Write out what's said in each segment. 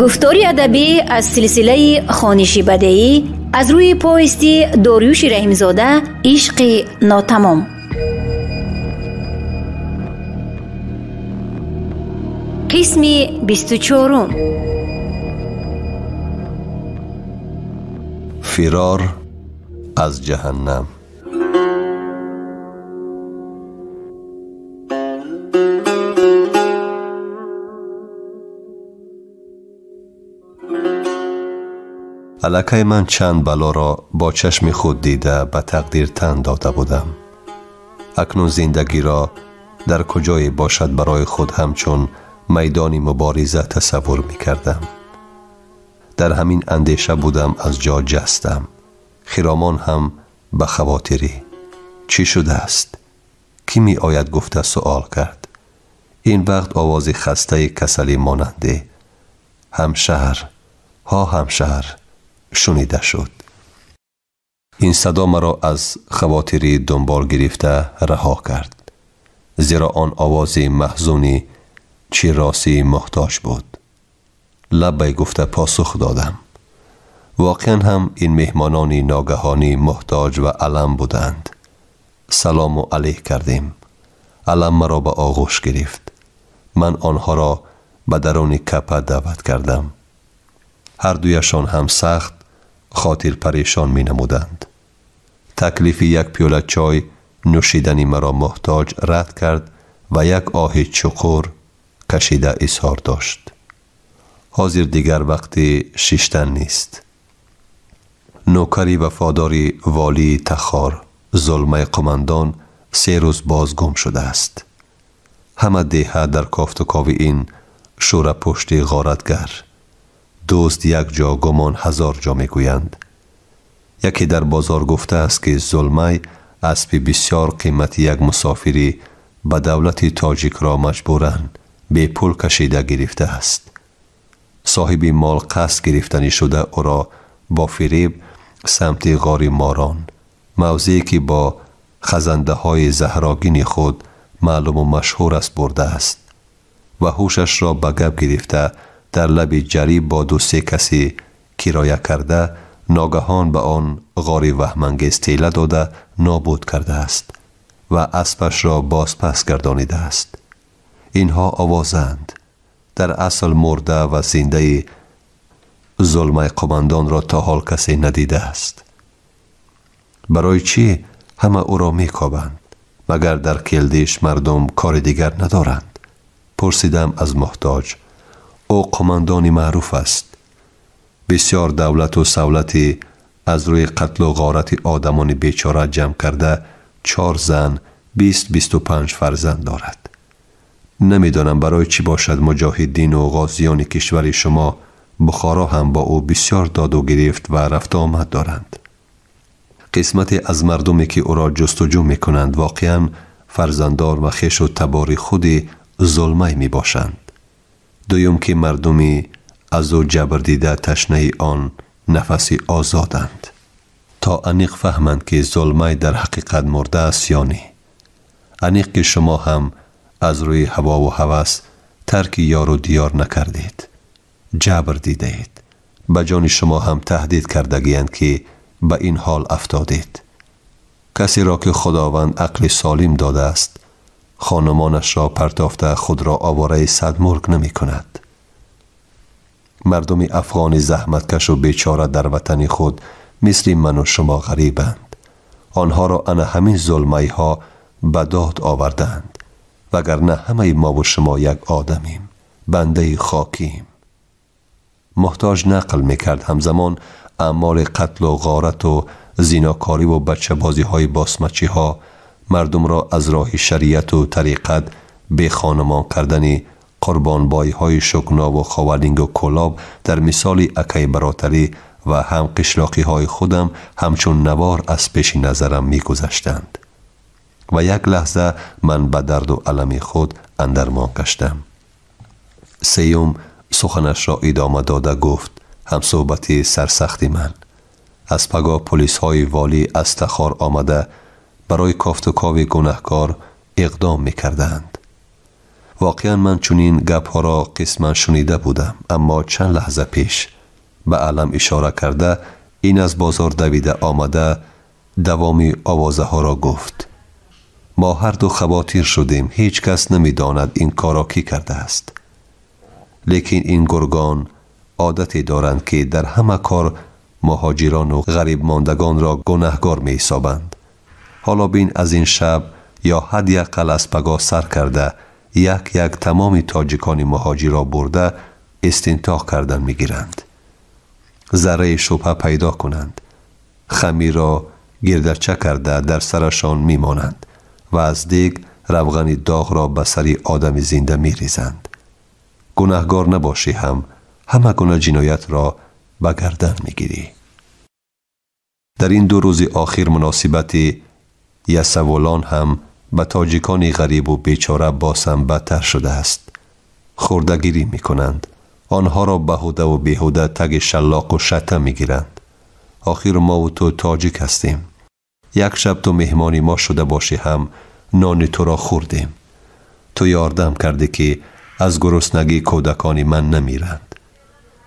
گفتاری ادبی از سلسله خوانشی بدیعی از روی پوستی داریوش رحیمزاده عشق ناتمام. قسم 24. فرار از جهنم. الکی من چند بلا را با چشم خود دیده به تقدیر تن داده بودم. اکنون زندگی را در کجای باشد برای خود همچون میدانی مبارزه تصور می کردم. در همین اندیشه بودم از جا جستم. خرامان هم به خواطری چی شده است؟ کی می آید گفته سؤال کرد. این وقت آواز خسته کسلی ماننده همشهر ها همشهر شنیده شد. این صدا مرا از خواطری دنبال گرفته رها کرد، زیرا آن آواز محزونی چی راسی محتاج بود. لبی گفته پاسخ دادم. واقعا هم این مهمانانی ناگهانی محتاج و علم بودند. سلام و علیک کردیم. علم مرا به آغوش گرفت. من آنها را به درون کپه دعوت کردم. هر دویشان هم سخت خاطر پریشان می نمودند. تکلیف یک پیاله چای نوشیدنی مرا محتاج رد کرد و یک آه چقور کشیده اظهار داشت. حاضر دیگر وقتی ششتن نیست. نوکری وفاداری والی تخار ظلمه قماندان 3 روز باز گم شده است. همه دیه در کافت و کاوی این شور پشت غارتگر. دوست یک جا گمان 1000 جا می گویند. یکی در بازار گفته است که ظلمه اسب بسیار قیمتی یک مسافری به دولت تاجیک را مجبورن به پول کشیده گرفته است. صاحب مال قصد گرفتنی شده او را با فریب سمت غار ماران، موضعی که با خزنده های زهراگین خود معلوم و مشهور است برده است و هوشش را به گپ گرفته در لب جری با 2-3 کسی کرایه کرده ناگهان به آن غار وهمانگیز تیله داده نابود کرده است و اسبش را باز پس گردانیده است. اینها آوازند. در اصل مرده و زنده ظلمه قماندان را تا حال کسی ندیده است. برای چی همه او را میکابند؟ مگر در کلدیش مردم کار دیگر ندارند؟ پرسیدم از محتاج. او قماندانی معروف است. بسیار دولت و سولتی از روی قتل و غارت آدمان بیچاره جمع کرده 4 زن 20-25 فرزند دارد. نمیدانم برای چی باشد مجاهدین و غازیان کشور شما بخارا هم با او بسیار داد و گرفت و رفت آمد دارند. قسمت از مردمی که او را جستجو می کنند واقعا فرزندار و خویش و تبار خود ظلمه می باشند. دویم که مردمی از او جبر دیده تشنه آن نفسی آزادند تا انیق فهمند که ظلمه در حقیقت مرده است یا نه. انیق که شما هم از روی هوا و هوس ترک یار و دیار نکردید، جبر دیدید. به جان شما هم تهدید کردگیند که به این حال افتادید. کسی را که خداوند عقل سالم داده است خانمانش را پرتافته خود را آواره 100 مرغ نمی کند. مردم افغان زحمتکش و بیچاره در وطن خود مثل من و شما غریبند. آنها را انا همین ظلمه ها به داد آوردند، وگرنه همه ما و شما یک آدمیم، بنده خاکیم. محتاج نقل میکرد همزمان اعمال قتل و غارت و زیناکاری و بچه بازی های باسمچی ها مردم را از راه شریعت و طریقت به خانمان کردن قربانبایی های شکنا و خوالینگ و کلاب در مثال اکی براتری و هم قشلاقی های خودم همچون نوار از پیش نظرم می گذشتند و یک لحظه من به درد و علم خود اندرمان گشتم. سیوم سخنش را ادامه داده گفت هم صحبتی سرسختی من. از پگاه پلیس های والی از تخار آمده برای کافت و کاوی گناهکار اقدام می کردند. واقعا من چنین گپ‌ها را قسما شنیده بودم، اما چند لحظه پیش به علم اشاره کرده این از بازار دویده آمده دوامی آوازه ها را گفت. ما هر دو خواطیر شدیم، هیچ کس نمی داند این کارا کی کرده است. لیکن این گرگان عادتی دارند که در همه کار مهاجران و غریب ماندگان را گناهکار می حسابند. حالا بین از این شب یا حداقل از پگاه سر کرده یک تمام تاجیکان مهاجر را برده استنتاق کردن می گیرند. ذره شبهه پیدا کنند، خمیر را گردرچه کرده در سرشان می مانند و از دیگ روغن داغ را به سر آدم زنده می ریزند. گناهکار نباشی هم همه گونه جنایت را به گردن می گیری. در این 2 روز آخر مناسبت یسولان هم به تاجیکان غریب و بیچاره باز هم بدتر شده است. خوردگیری می کنند. آنها را بهوده و بیهوده تگ شلاق و شته می گیرند. آخر ما و تو تاجیک هستیم. یک شب تو مهمانی ما شده باشی هم نان تو را خوردیم. تو یاردم کرده که از گرسنگی کودکان من نمیرند.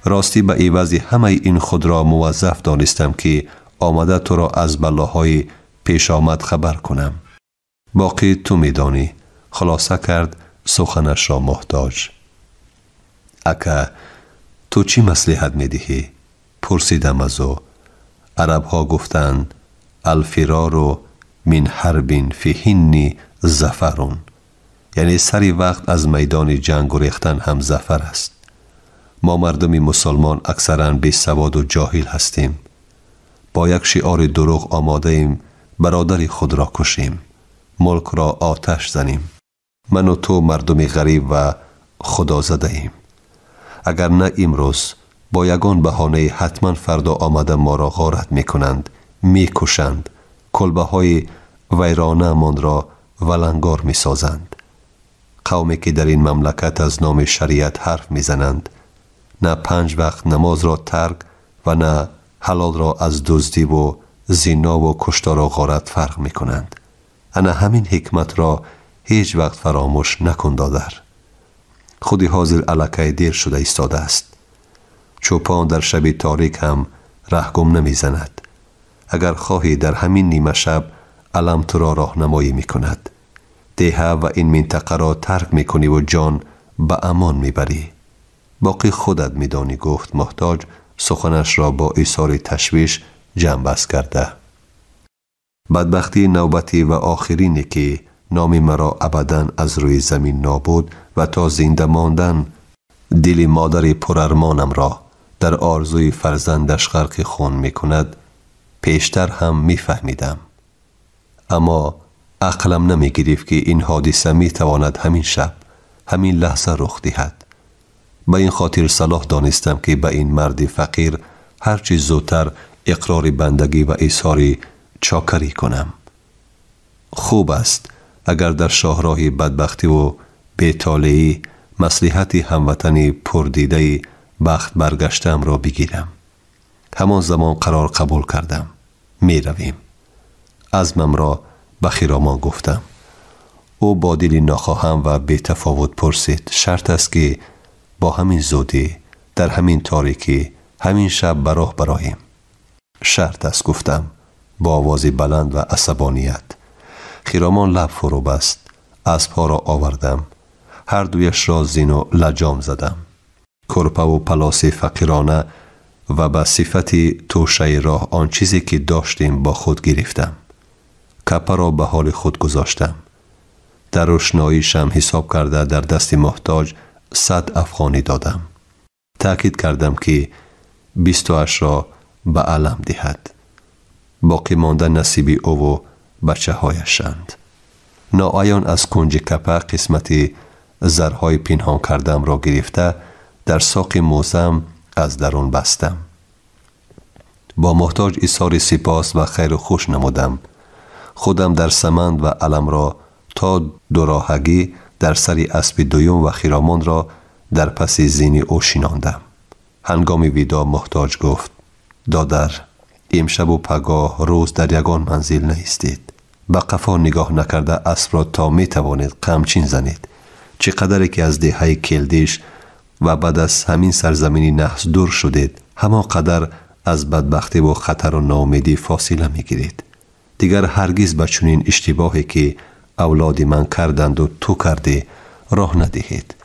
راستی به عوض همه این خود را موظف دانستم که آمده تو را از بلاهای پیش آمد خبر کنم. باقی تو میدانی. خلاصه کرد سخنش را محتاج. اکا تو چی مصلحت میدهی؟ پرسیدم از او. عرب ها گفتند الفرار من حرب فیهن ظفرون، یعنی سری وقت از میدان جنگ گریختن هم ظفر است. ما مردم مسلمان اکثرا بی سواد و جاهل هستیم. با یک شعار دروغ آماده ایم برادر خود را کشیم، ملک را آتش زنیم. من و تو مردم غریب و خدا زده ایم. اگر نه امروز با یگان بهانه حتما فردا آمده ما را غارت می کنند، می کشند، کلبه های ویرانه من را ولنگار می سازند. قومی که در این مملکت از نام شریعت حرف می زنند، نه 5 وقت نماز را ترک و نه حلال را از دزدی و زنا و کشتار و غارت فرق می کنند. انا همین حکمت را هیچ وقت فراموش نکن دادر. خودی حاضر الکه دیر شده ایستاده است. چوپان در شب تاریک هم رهگم نمی زند. اگر خواهی در همین نیمه شب علم تو را راهنمایی می کند. دیه و این منطقه را ترک می کنی و جان به امان می بری. باقی خودت می دانی، گفت محتاج سخنش را با ایثار تشویش جمع بست کرده. بدبختی نوبتی و آخرینی که نام مرا ابداً از روی زمین نابود و تا زنده ماندن دل مادر پرارمانم را در آرزوی فرزندش غرق خون می کند پیشتر هم می فهمیدم. اما عقلم نمی گرفت که این حادثه می تواند همین شب، همین لحظه رخ دهد. به این خاطر صلاح دانستم که به این مرد فقیر هرچی زودتر اقرار بندگی و ایثار چاکری کنم. خوب است اگر در شاهراه بدبختی و بی‌طالعی مصلحت هموطنی پردیده بخت برگشتم را بگیرم. همان زمان قرار قبول کردم. می رویم. عزمم را به خرامان گفتم. او با دلی ناخواهم و بی تفاوت پرسید شرط است که با همین زودی در همین تاریکی همین شب براه برایم. شرط است گفتم با آوازی بلند و عصبانیت. خرامان لب فرو بست. اسب‌ها را آوردم. هر دویش را زین و لجام زدم. کرپه و پلاس فقیرانه و به صفت توشه راه آن چیزی که داشتیم با خود گرفتم. کپه را به حال خود گذاشتم. در روشناییشم حساب کرده در دست محتاج 100 افغانی دادم. تأکید کردم که 28 را به علم دهد. باقی مانده نصیبی او و بچه هایشند. ناعیان از کنج کپه قسمتی زرهای پنهان کردم را گرفته در ساق موزم از درون بستم. با محتاج ایثار سپاس و خیر و خوش نمودم. خودم در سمند و علم را تا دوراهگی در سر اسب دویم و خرامان را در پس زین او شیناندم. هنگام ویدا محتاج گفت دادر امشب و پگاه روز در یگان منزل نیستید. به قفا نگاه نکرده اسب را تا می توانید قمچین زنید. چقدر که از دهه کلدیش و بعد از همین سرزمینی نحس دور شدید، همان قدر از بدبختی و خطر و ناامیدی فاصله میگیرید. دیگر هرگز به چنین اشتباهی که اولاد من کردند و تو کردی راه ندهید.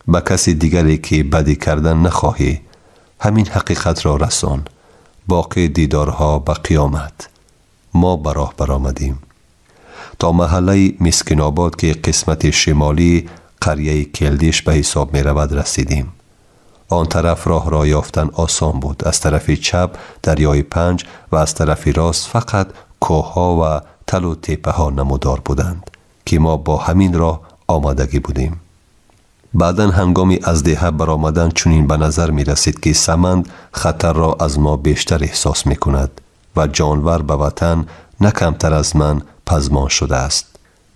به کسی دیگری که بدی کردن نخواهی همین حقیقت را رسان. باقی دیدارها به قیامت. ما به راه برآمدیم تا محله مسکین آباد که قسمت شمالی قریه کلدیش به حساب می رود رسیدیم. آن طرف راه را یافتن آسان بود. از طرف چپ دریای پنج و از طرف راست فقط کوه‌ها و تل و تپه ها نمودار بودند که ما با همین راه آمادگی بودیم. بعداً هنگامی از دهه برآمدن چنین به نظر می رسید که سمند خطر را از ما بیشتر احساس می کند و جانور به وطن نه کمتر از من پزمان شده است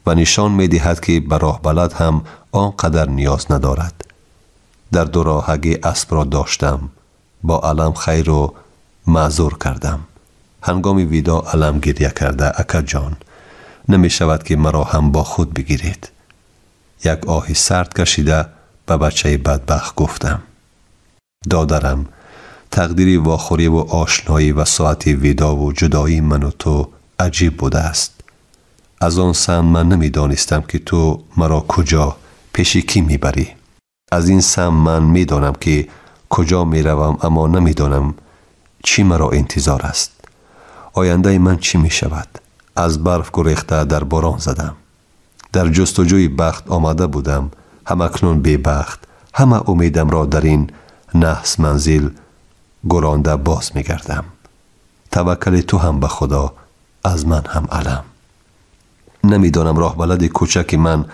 و نشان می دهد که به راه بلد هم آنقدر نیاز ندارد. در دو راهگی اسب را داشتم. با علم خیر و معذور کردم. هنگامی ویدا علم گریه کرده: اکا جان، نمی شود که مرا هم با خود بگیرید. یک آهی سرد کشیده به بچه بدبخت گفتم: دادرم، تقدیری واخوری و آشنایی و ساعت ویدا و جدایی من و تو عجیب بوده است. از آن سن من نمی دانستم که تو مرا کجا پیش کی می بری. از این سم من می دانم که کجا می روم، اما نمی دانم چی مرا انتظار است. آینده من چی می شود؟ از برف گریخته در باران زدم. در جستجوی بخت آمده بودم. هم اکنون بی بخت، همه امیدم را در این نحس منزل گرانده باز می گردم. توکل تو هم به خدا، از من هم علم. نمی دانم راه بلد کوچک من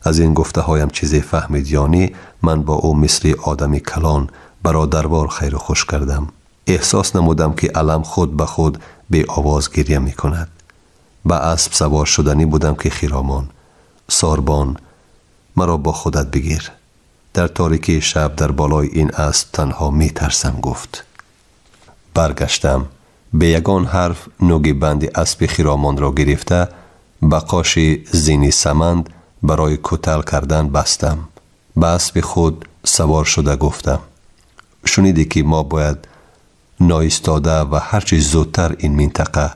از این گفته هایم چیزی فهمید یا نه. من با او مثل آدمی کلان برادروار خیر و خوش کردم. احساس نمودم که علم خود به خود به آواز گریه می کند. به اسب سوار شدنی بودم که خرامان: ساربان، مرا با خودت بگیر. در تاریکی شب در بالای این اسب تنها می ترسم گفت. برگشتم. به یگان حرف نوگی بند اسب خرامان را گرفته به قاش زینی سمند برای کتل کردن بستم. به اسب خود سوار شده گفتم: شنیدی که ما باید نایستاده و هرچی زودتر این منطقه،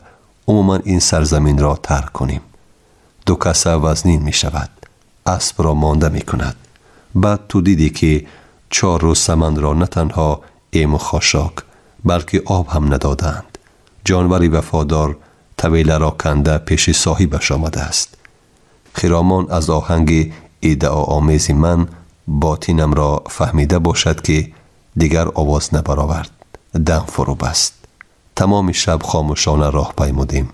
عموما این سرزمین را ترک کنیم. دو کسه وزنین می شود. اسب را مانده می کند. بعد تو دیدی که 4 روز سمند را نه تنها ایم و خاشاک بلکه آب هم ندادند. جانوری وفادار طویله را کنده پیش صاحبش آمده است. خرامان از آهنگ ادعا آمیز من باطینم را فهمیده باشد که دیگر آواز نبرآورد. دم فرو بست. تمام شب خاموشانه راه پیمودیم.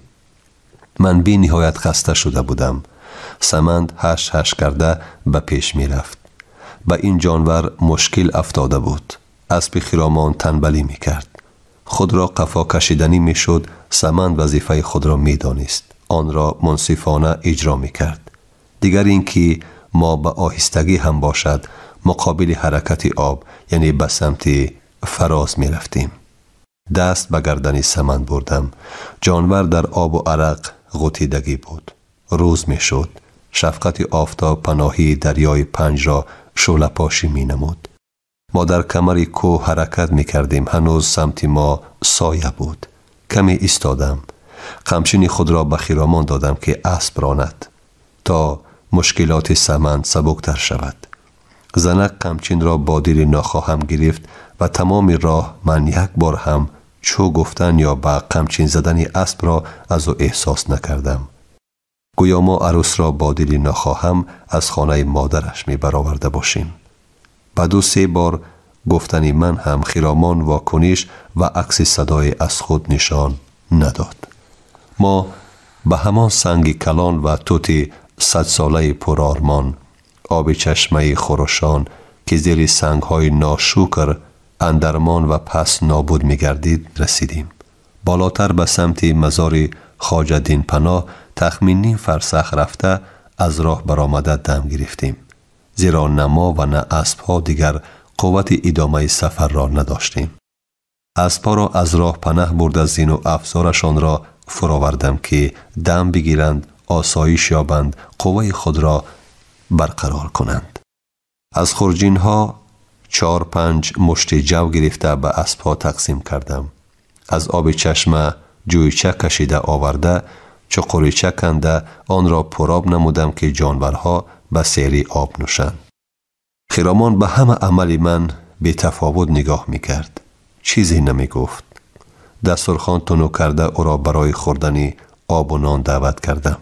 من بی نهایت خسته شده بودم. سمند هش هش کرده به پیش می رفت. به این جانور مشکل افتاده بود. اسب خرامان تنبلی می کرد. خود را قفا کشیدنی می شد. سمند وظیفه خود را می دانست. آن را منصفانه اجرا می کرد. دیگر این که ما به آهستگی هم باشد مقابل حرکت آب، یعنی به سمت فراز می رفتیم. دست به گردن سمند بردم. جانور در آب و عرق غوطیدگی بود. روز می شد. شفقت آفتاب پناهی دریای پنج را شعله پاشی می نمود. ما در کمر کوه حرکت می کردیم. هنوز سمت ما سایه بود. کمی ایستادم. قمچینی خود را به خرامان دادم که اسب راند تا مشکلات سمند سبکتر شود. زنک قمچین را با دل ناخواهم گرفت و تمام راه من یک بار هم چو گفتن یا با قمچین زدن اسب را از او احساس نکردم. گویا ما عروس را با دل ناخواهم از خانه مادرش می برآورده باشیم. بعد 2-3 بار گفتنی من هم خرامان واکنش و عکس صدای از خود نشان نداد. ما به همان سنگ کلان و توت 100 ساله پرآرمان، آب چشمه خروشان که زیر سنگ‌های ناشکر اندرمان و پس نابود می‌گردید رسیدیم. بالاتر به سمت مزار خواجه دین پناه تخمین نیم فرسخ رفته از راه برآمده دم گرفتیم. زیرا نه ما و نه اسب‌ها دیگر قوت ادامه سفر را نداشتیم. اسب‌ها را از راه پناه برده زین و افزارشان را فراوردم که دم بگیرند، آسایش یابند، قوه خود را برقرار کنند. از خرجین ها 4-5 مشت جو گرفته به اسبها تقسیم کردم. از آب چشمه جویچه کشیده آورده چقریچه کنده آن را پرآب نمودم که جانورها به سیری آب نوشند. خرامان به همه عمل من بی تفاوت نگاه میکرد. چیزی نمی گفت. دسترخوان تنو کرده او را برای خوردن آب و نان دعوت کردم.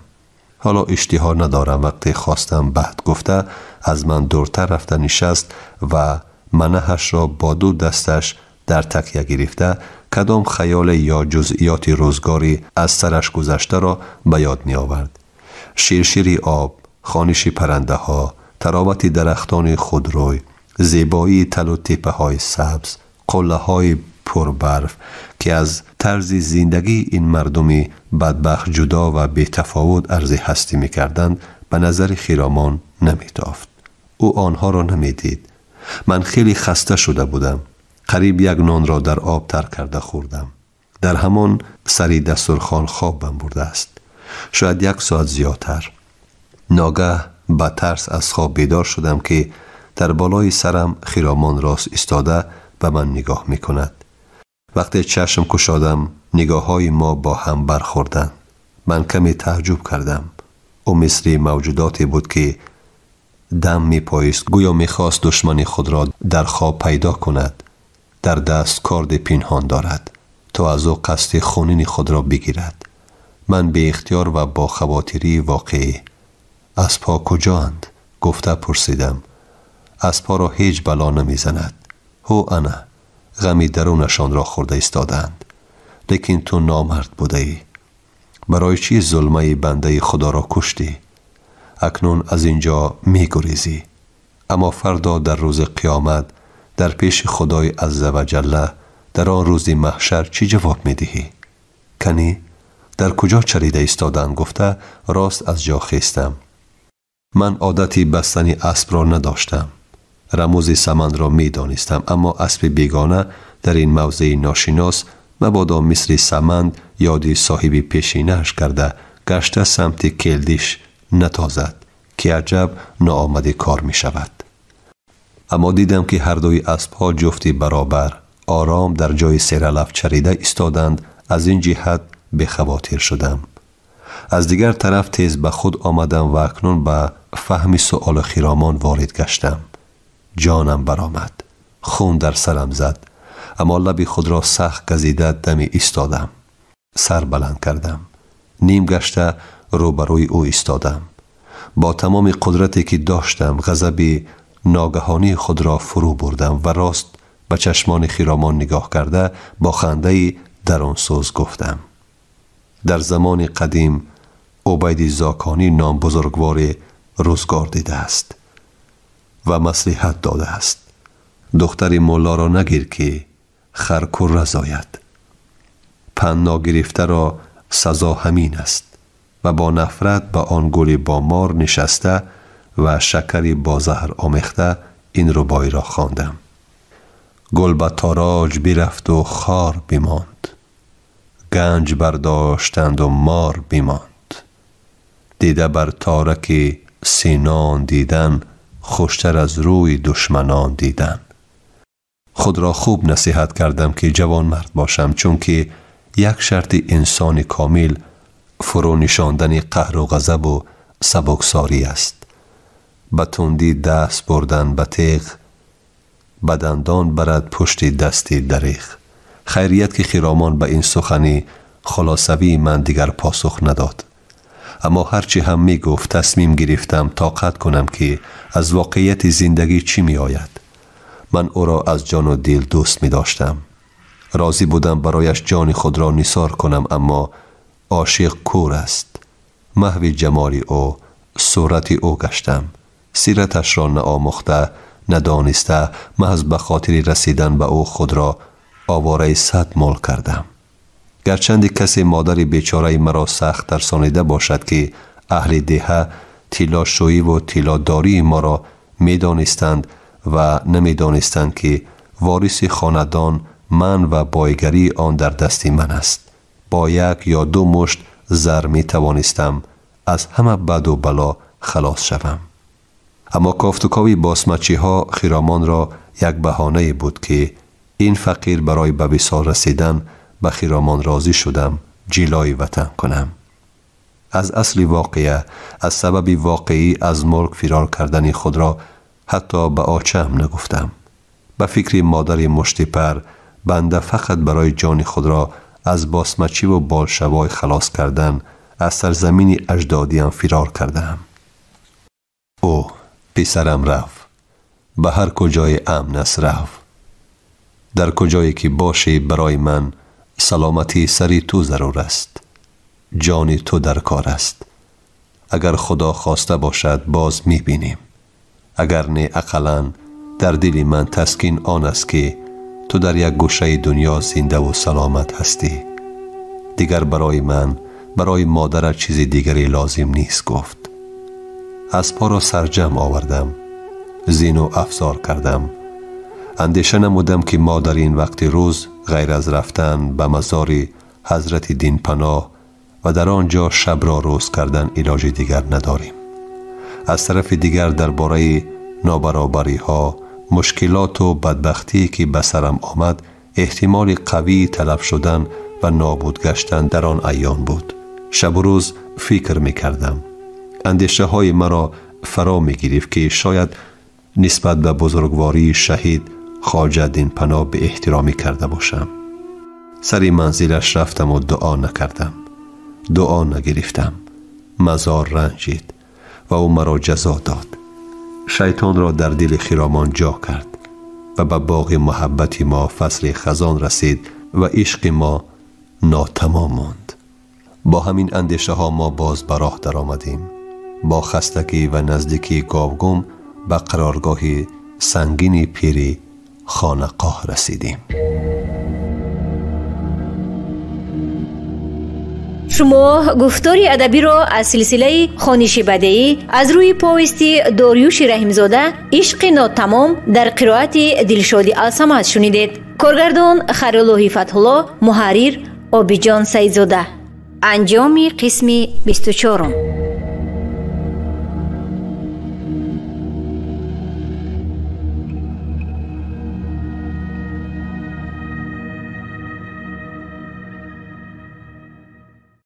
حالا اشتها ندارم. وقتی خواستم بعد گفته از من دورتر رفته نشست و منهش را با 2 دستش در تکیه گرفته کدام خیال یا جزئیات روزگاری از سرش گذشته را به یاد می آورد. شیرشیری آب، خوانش پرنده ها، تراوت درختان خودروی، زیبایی تل و تپه های سبز، قله های پربرف که از طرز زندگی این مردمی بدبخت جدا و بی تفاوت عرض هستی می کردند به نظر خرامان نمی تافت. او آنها را نمی دید. من خیلی خسته شده بودم. قریب 1 نان را در آب تر کرده خوردم. در همان سری دسترخوان خوابم برده است. شاید 1 ساعت زیادتر. ناگه با ترس از خواب بیدار شدم که در بالای سرم خرامان راست ایستاده به من نگاه می کند. وقتی چشم کشادم نگاه های ما با هم برخوردند. من کمی تعجب کردم. او مثل موجوداتی بود که دم می پایست، گویا می خواست دشمن خود را در خواب پیدا کند. در دست کارد پنهان دارد تا از او قصد خونین خود را بگیرد. من به اختیار و با خواطری واقعی اسبها کجااند؟ گفته پرسیدم. اسبها را هیچ بلا نمی زند. هو انا غمی درونشان را خورده ایستادند. لیکن تو نامرد بوده ای. برای چی ظلمه بنده خدا را کشتی؟ اکنون از اینجا می گریزی. اما فردا در روز قیامت در پیش خدای عزوجل در آن روز محشر چی جواب می دهی؟ کنی در کجا چریده ایستادند؟ گفته راست از جا خیستم. من عادتی بستن اسب را نداشتم. رموز سمن را می دانستم، اما اسب بیگانه در این موضع ناشناس مبادا مثل سمند یادی صاحبی پیشینه‌اش کرده گشته سمت کلدیش نتازد که عجب ناآمده کار می شود. اما دیدم که هر دوی اسبها جفتی برابر آرام در جای سیرالف چریده ایستادند. از این جهت به خواطر شدم. از دیگر طرف تیز به خود آمدم و اکنون به فهم سؤال خرامان وارد گشتم. جانم برآمد. خون در سرم زد. اما لب خود را سخت گزیده دمی ایستادم. سر بلند کردم. نیم گشته روبروی او ایستادم. با تمام قدرتی که داشتم غضب ناگهانی خود را فرو بردم و راست به چشمان خرامان نگاه کرده با خنده‌ای درونسوز گفتم. در زمان قدیم عبید زاکانی نام بزرگوار روزگار دیده است و مصلحت داده است. دختر مولا را نگیر که خرکر رضایت. پند گرفته را سزا همین است و با نفرت به آن گل با مار نشسته و شکری با زهر آمیخته این ربایی را خواندم. گل به تاراج برفت و خار بماند، گنج برداشتند و مار بماند. دیده بر تارک سینان دیدن، خوشتر از روی دشمنان دیدن. خود را خوب نصیحت کردم که جوان مرد باشم، چون که یک شرط انسان کامل فرو نشاندن قهر و غضب و سبکساری است. به تندی دست بردن به تیغ، به دندان برد پشت دستی دریغ. خیریت که خرامان به این سخنی خلاصوی من دیگر پاسخ نداد. اما هرچی هم می گفت تصمیم گرفتم طاقت کنم که از واقعیت زندگی چی می آید. من او را از جان و دل دوست می داشتم. راضی بودم برایش جان خود را نثار کنم، اما عاشق کور است. محو جمال او، صورت او گشتم. سیرتش را نآموخته، ندانسته، محض به خاطر رسیدن به او خود را آواره 100 مال کردم. گرچند کسی مادر بیچاره مرا سخت ترسانیده باشد که اهل دهه طیلاشویی و طیلاداری ما را می دانستند و نمی دانستند که وارث خاندان من و بایگری آن در دست من است. با 1 یا 2 مشت زر می توانستم از همه بد و بلا خلاص شوم. اما کافتوکاوی باسمچی ها خیرامان را یک بهانه بود که این فقیر برای به وصال رسیدن به خیرامان راضی شدم جلای وطن کنم. از اصل واقعه، از سبب واقعی از ملک فرار کردن خود را حتی به آچه هم نگفتم. به فکر مادر مشتیپر بنده فقط برای جان خود را از باسمچی و بالشوای خلاص کردن از سرزمین اجدادیم فرار کردم. او پسرم رفت، به هر کجای امن است رفت. در کجایی که باشی برای من سلامتی سری تو ضرور است، جانی تو در کار است. اگر خدا خواسته باشد باز می بینیم، اگر نه اقلاً در دل من تسکین آن است که تو در یک گوشه دنیا زنده و سلامت هستی. دیگر برای من، برای مادرت چیز دیگری لازم نیست گفت. از پا را سرجم آوردم، زین و افزار کردم. اندیشه نمودم که ما در این وقت روز غیر از رفتن به مزار حضرت دین پناه و در آنجا شب را روز کردن علاج دیگر نداریم. از طرف دیگر درباره نابرابری ها، مشکلات و بدبختی که به سرم آمد احتمال قوی تلف شدن و نابود گشتن در آن ایام بود. شب و روز فکر می کردم. اندیشه های مرا فرا می گرفت که شاید نسبت به بزرگواری شهید خواجه دین پناه به احترامی کرده باشم. سری منزلش رفتم و دعا نکردم، دعا نگرفتم. مزار رنجید و او مرا جزا داد. شیطان را در دل خیرامان جا کرد و به باغ محبت ما فصل خزان رسید و عشق ما ناتمام ماند. با همین اندیشه ها ما باز به راه در آمدیم. با خستگی و نزدیکی گاوگم به قرارگاه سنگین پیری خانقاه رسیدیم. شما گفتار ادبی را از سلسله خوانش بدیعی از روی پویست داریوش رحیمزاده عشق ناتمام در قرائت دلشاد الصمد شنیدید. کارگردان خیرالله فتح‌الله، محرر عابدجان سیدزاده. انجام قسم 24.